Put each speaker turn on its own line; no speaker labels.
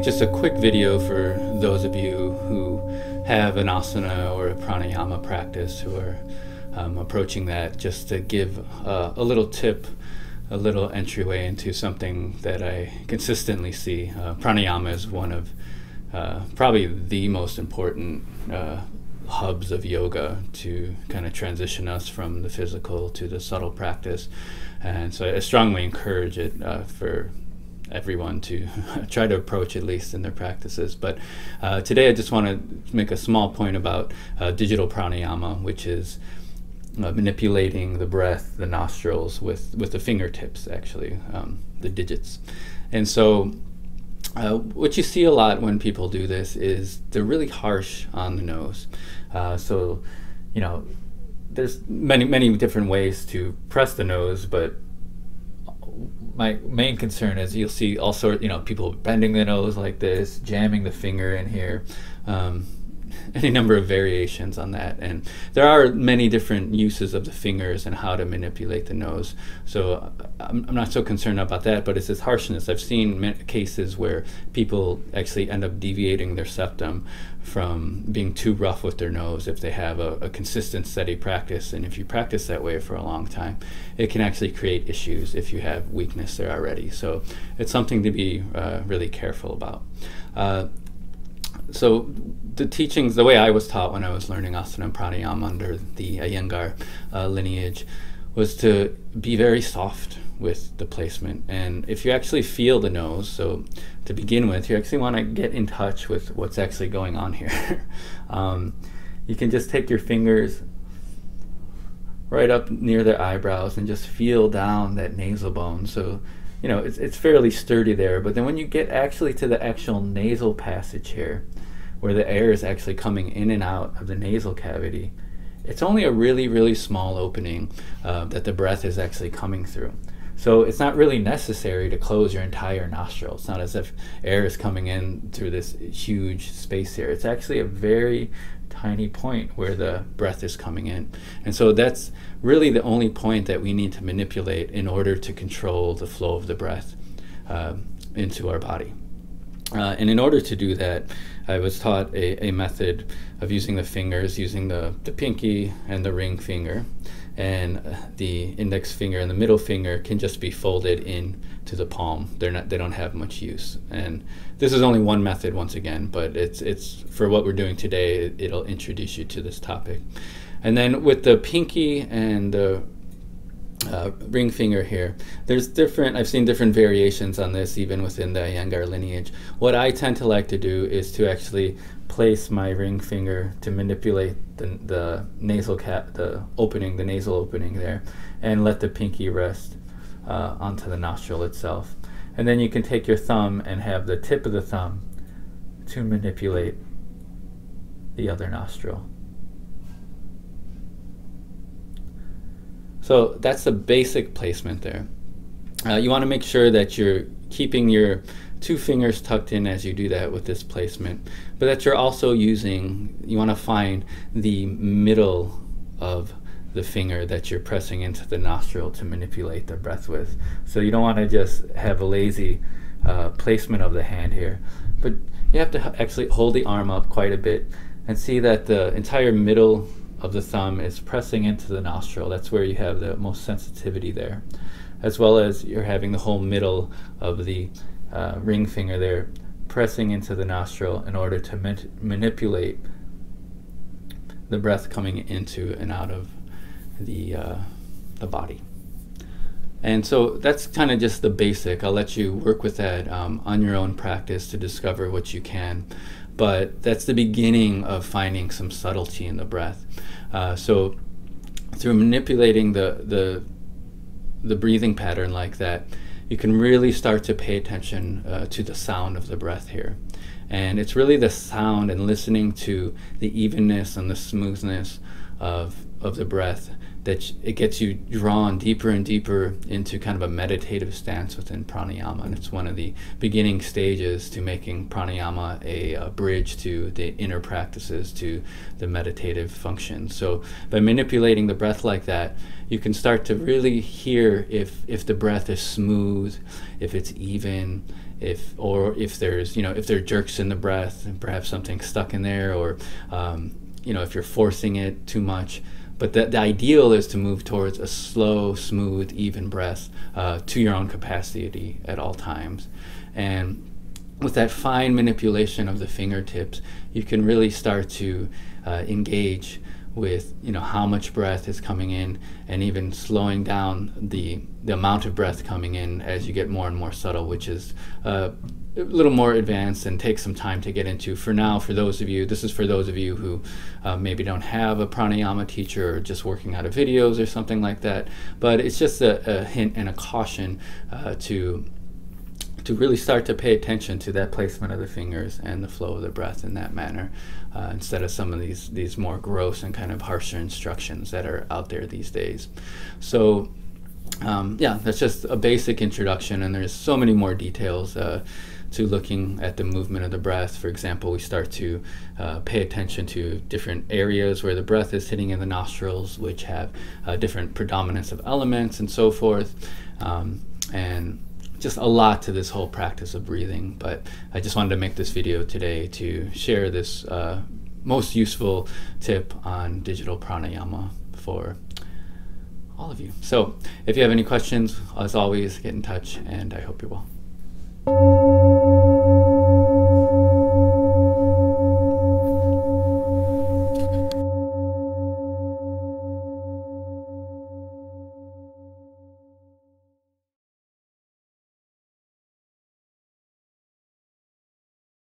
make just a quick video for those of you who have an asana or a pranayama practice who are approaching that, just to give a little tip, a little entryway into something that I consistently see. Pranayama is one of probably the most important hubs of yoga to kind of transition us from the physical to the subtle practice. And so I strongly encourage it for everyone to try to approach, at least in their practices. But today I just want to make a small point about digital pranayama, which is manipulating the breath, the nostrils with the fingertips, actually, the digits. And so what you see a lot when people do this is they're really harsh on the nose. So, you know, there's many different ways to press the nose, but my main concern is you'll see all sorts, people bending the nose like this, jamming the finger in here, any number of variations on that. And there are many different uses of the fingers and how to manipulate the nose. So I'm not so concerned about that, but it's this harshness. I've seen cases where people actually end up deviating their septum from being too rough with their nose if they have a consistent, steady practice. And if you practice that way for a long time, it can actually create issues if you have weakness there already. So it's something to be really careful about. So the teachings, the way I was taught when I was learning asana and pranayama under the Iyengar lineage, was to be very soft with the placement. And if you actually feel the nose, so to begin with, you actually want to get in touch with what's actually going on here. You can just take your fingers right up near their eyebrows and just feel down that nasal bone. So, it's fairly sturdy there, but then when you get actually to the actual nasal passage here, where the air is actually coming in and out of the nasal cavity, it's only a really small opening that the breath is actually coming through. So it's not really necessary to close your entire nostril. It's not as if air is coming in through this huge space here. It's actually a very tiny point where the breath is coming in. And so that's really the only point that we need to manipulate in order to control the flow of the breath into our body. And in order to do that, I was taught a method of using the fingers, using the pinky and the ring finger, and the index finger and the middle finger can just be folded in to the palm. They don't have much use. And this is only one method, once again, but it's for what we're doing today, it'll introduce you to this topic. And then with the pinky and the ring finger here, I've seen different variations on this even within the Iyengar lineage. What I tend to like to do is to actually place my ring finger to manipulate the nasal the nasal opening there, and let the pinky rest onto the nostril itself. And then you can take your thumb and have the tip of the thumb to manipulate the other nostril. So that's the basic placement there. You want to make sure that you're keeping your two fingers tucked in as you do that with this placement, but that you're also you want to find the middle of the finger that you're pressing into the nostril to manipulate the breath with. So you don't want to just have a lazy placement of the hand here, but you have to actually hold the arm up quite a bit and see that the entire middle of the thumb is pressing into the nostril. That's where you have the most sensitivity there, as well as you're having the whole middle of the ring finger there pressing into the nostril in order to manipulate the breath coming into and out of the body. And so that's kind of just the basic. I'll let you work with that on your own practice to discover what you can. But that's the beginning of finding some subtlety in the breath. So through manipulating the breathing pattern like that, you can really start to pay attention to the sound of the breath here. And it's really the sound and listening to the evenness and the smoothness of the breath that it gets you drawn deeper and deeper into kind of a meditative stance within pranayama. And it's one of the beginning stages to making pranayama a bridge to the inner practices, to the meditative function. So by manipulating the breath like that, you can start to really hear if the breath is smooth, if it's even, if there's, if there are jerks in the breath and perhaps something's stuck in there, or if you're forcing it too much. But the ideal is to move towards a slow, smooth, even breath to your own capacity at all times. And with that fine manipulation of the fingertips, you can really start to engage with how much breath is coming in, and even slowing down the amount of breath coming in as you get more and more subtle, which is a little more advanced and takes some time to get into. For now, this is for those of you who maybe don't have a pranayama teacher, or just working out of videos or something like that. But it's just a hint and a caution to really start to pay attention to that placement of the fingers and the flow of the breath in that manner, instead of some of these more gross and kind of harsher instructions that are out there these days. So yeah, that's just a basic introduction, and there's so many more details to looking at the movement of the breath. For example, we start to pay attention to different areas where the breath is hitting in the nostrils, which have different predominance of elements and so forth. And just a lot to this whole practice of breathing. But I just wanted to make this video today to share this most useful tip on digital pranayama for all of you. So if you have any questions, as always, get in touch, and I hope you're well.